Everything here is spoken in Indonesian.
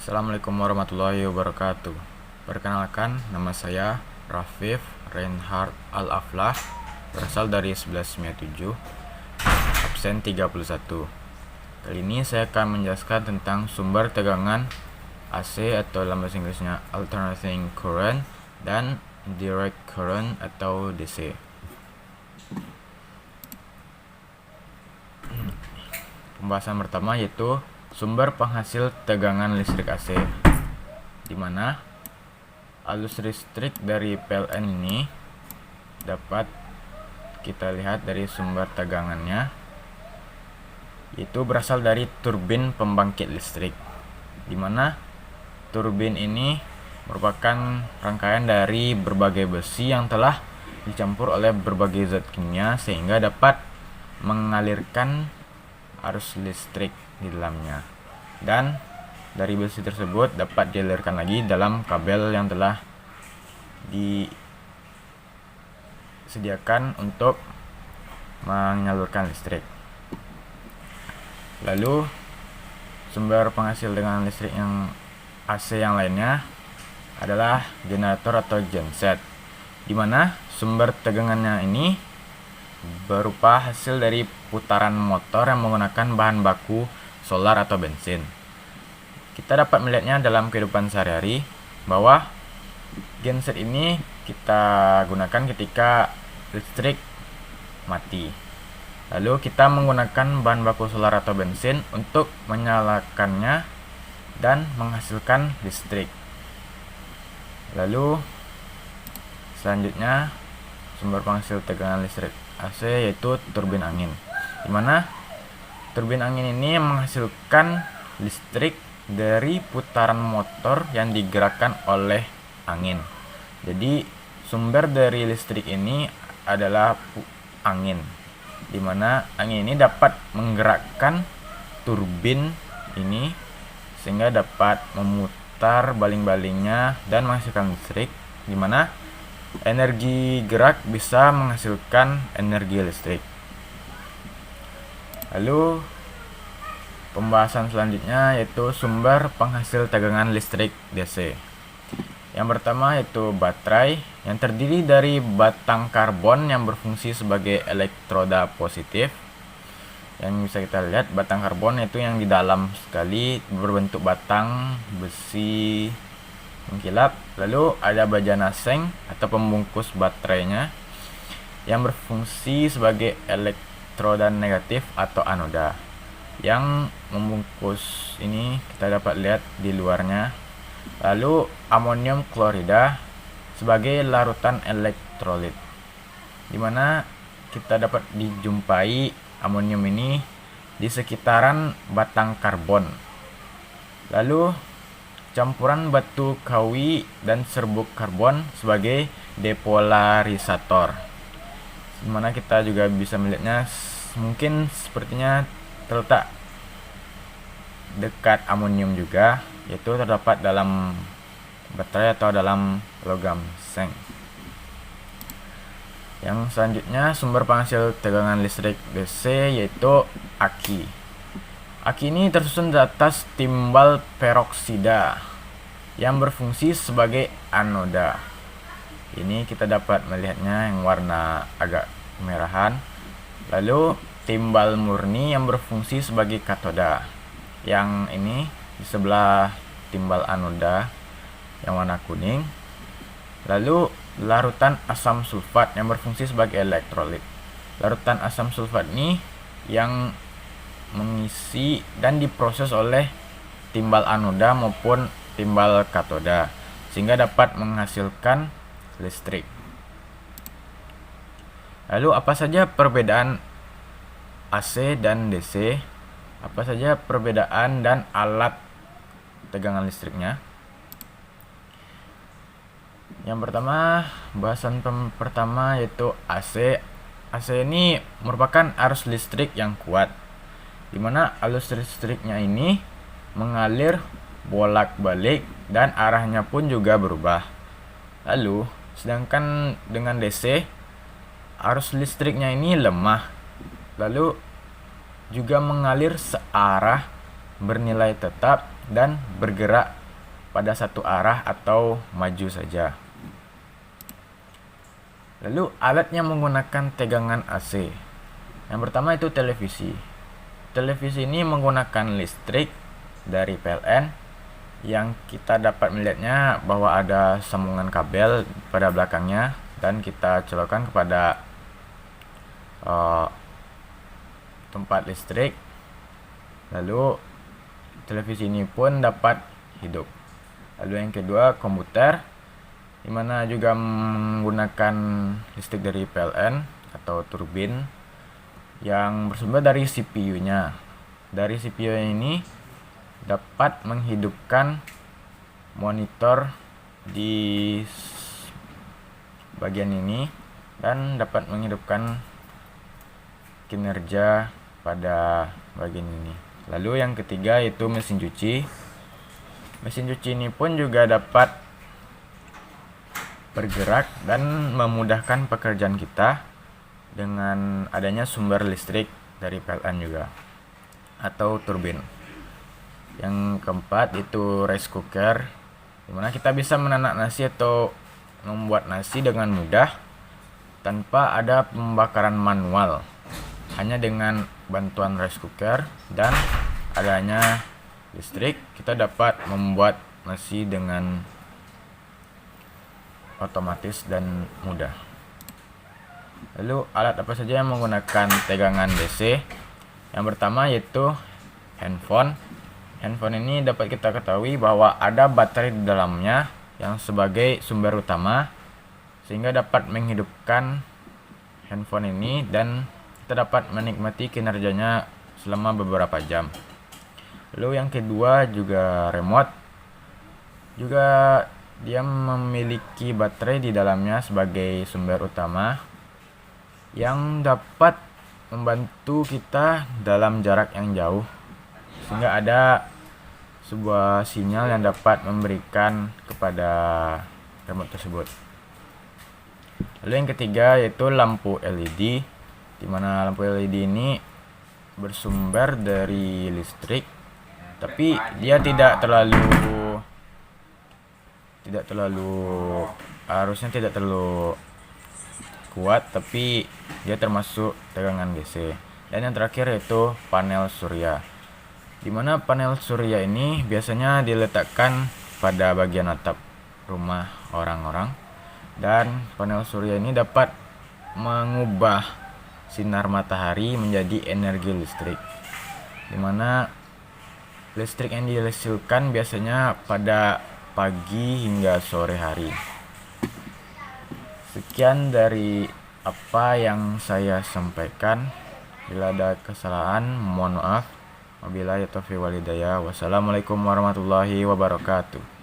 Assalamualaikum warahmatullahi wabarakatuh. Perkenalkan, nama saya Rafif Reinhard Al-Aflah, berasal dari 1197, absen 31. Kali ini saya akan menjelaskan tentang sumber tegangan AC atau dalam bahasa Inggrisnya alternating current dan direct current atau DC. Pembahasan pertama yaitu sumber penghasil tegangan listrik AC, di mana arus listrik dari PLN ini dapat kita lihat dari sumber tegangannya, yaitu berasal dari turbin pembangkit listrik, di mana turbin ini merupakan rangkaian dari berbagai besi yang telah dicampur oleh berbagai zat kimia sehingga dapat mengalirkan arus listrik di dalamnya, dan dari besi tersebut dapat dialirkan lagi dalam kabel yang telah disediakan untuk menyalurkan listrik. Lalu sumber penghasil tegangan listrik yang AC yang lainnya adalah generator atau genset, di mana sumber tegangannya ini berupa hasil dari putaran motor yang menggunakan bahan baku solar atau bensin. Kita dapat melihatnya dalam kehidupan sehari-hari bahwa genset ini kita gunakan ketika listrik mati. Lalu kita menggunakan bahan baku solar atau bensin untuk menyalakannya dan menghasilkan listrik. Lalu selanjutnya sumber penghasil tegangan listrik AC yaitu turbin angin, di mana turbin angin ini menghasilkan listrik dari putaran motor yang digerakkan oleh angin. Jadi sumber dari listrik ini adalah angin, di mana angin ini dapat menggerakkan turbin ini sehingga dapat memutar baling-balingnya dan menghasilkan listrik, di mana energi gerak bisa menghasilkan energi listrik. Lalu pembahasan selanjutnya yaitu sumber penghasil tegangan listrik DC. Yang pertama yaitu baterai yang terdiri dari batang karbon yang berfungsi sebagai elektroda positif. Yang bisa kita lihat batang karbon itu yang di dalam sekali berbentuk batang besi mengkilap. Lalu ada baja naseng atau pembungkus baterainya yang berfungsi sebagai elektroda negatif atau anoda. Yang membungkus ini kita dapat lihat di luarnya. Lalu amonium klorida sebagai larutan elektrolit, di mana kita dapat dijumpai amonium ini di sekitaran batang karbon. Lalu campuran batu kawi dan serbuk karbon sebagai depolarisator, di mana kita juga bisa melihatnya mungkin sepertinya terletak dekat amonium juga, yaitu terdapat dalam baterai atau dalam logam seng. Yang selanjutnya sumber penghasil tegangan listrik DC yaitu aki. Aki ini tersusun di atas timbal peroksida yang berfungsi sebagai anoda. Ini kita dapat melihatnya yang warna agak kemerahan. Lalu timbal murni yang berfungsi sebagai katoda. Yang ini di sebelah timbal anoda yang warna kuning. Lalu larutan asam sulfat yang berfungsi sebagai elektrolit. Larutan asam sulfat ini yang mengisi dan diproses oleh timbal anoda maupun timbal katoda sehingga dapat menghasilkan listrik. Lalu apa saja perbedaan AC dan DC? Apa saja perbedaan dan alat tegangan listriknya? Yang pertama, bahasan pertama yaitu AC. AC ini merupakan arus listrik yang kuat, di mana arus listriknya ini mengalir bolak-balik dan arahnya pun juga berubah. Lalu, sedangkan dengan DC, arus listriknya ini lemah, lalu juga mengalir searah bernilai tetap dan bergerak pada satu arah atau maju saja. Lalu alat yang menggunakan tegangan AC. Yang pertama itu televisi. Televisi ini menggunakan listrik dari PLN yang kita dapat melihatnya bahwa ada sambungan kabel pada belakangnya dan kita colokkan kepada tempat listrik. Lalu televisi ini pun dapat hidup. Lalu yang kedua komputer, dimana juga menggunakan listrik dari PLN atau turbin yang bersumber dari CPU-nya. Dari CPU ini dapat menghidupkan monitor di bagian ini dan dapat menghidupkan kinerja pada bagian ini. Lalu yang ketiga itu mesin cuci. Mesin cuci ini pun juga dapat bergerak dan memudahkan pekerjaan kita dengan adanya sumber listrik dari PLN juga atau turbin. Yang keempat itu rice cooker, dimana kita bisa menanak nasi atau membuat nasi dengan mudah tanpa ada pembakaran manual, hanya dengan bantuan rice cooker dan adanya listrik kita dapat membuat nasi dengan otomatis dan mudah. Lalu alat apa saja yang menggunakan tegangan DC? Yang pertama yaitu handphone. Handphone ini dapat kita ketahui bahwa ada baterai di dalamnya yang sebagai sumber utama, sehingga dapat menghidupkan handphone ini dan kita dapat menikmati kinerjanya selama beberapa jam. Lalu yang kedua juga remote. Juga dia memiliki baterai di dalamnya sebagai sumber utama yang dapat membantu kita dalam jarak yang jauh, sehingga ada sebuah sinyal yang dapat memberikan kepada remote tersebut. Lalu yang ketiga yaitu lampu LED, di mana lampu LED ini bersumber dari listrik, tapi dia tidak terlalu harusnya tidak terlalu kuat, tapi dia termasuk tegangan DC. Dan yang terakhir yaitu panel surya, dimana panel surya ini biasanya diletakkan pada bagian atap rumah orang-orang, dan panel surya ini dapat mengubah sinar matahari menjadi energi listrik, dimana listrik yang dihasilkan biasanya pada pagi hingga sore hari. Sekian dari apa yang saya sampaikan. Bila ada kesalahan mohon maaf. Wabillahi taufiq wal hidayah. Wassalamualaikum warahmatullahi wabarakatuh.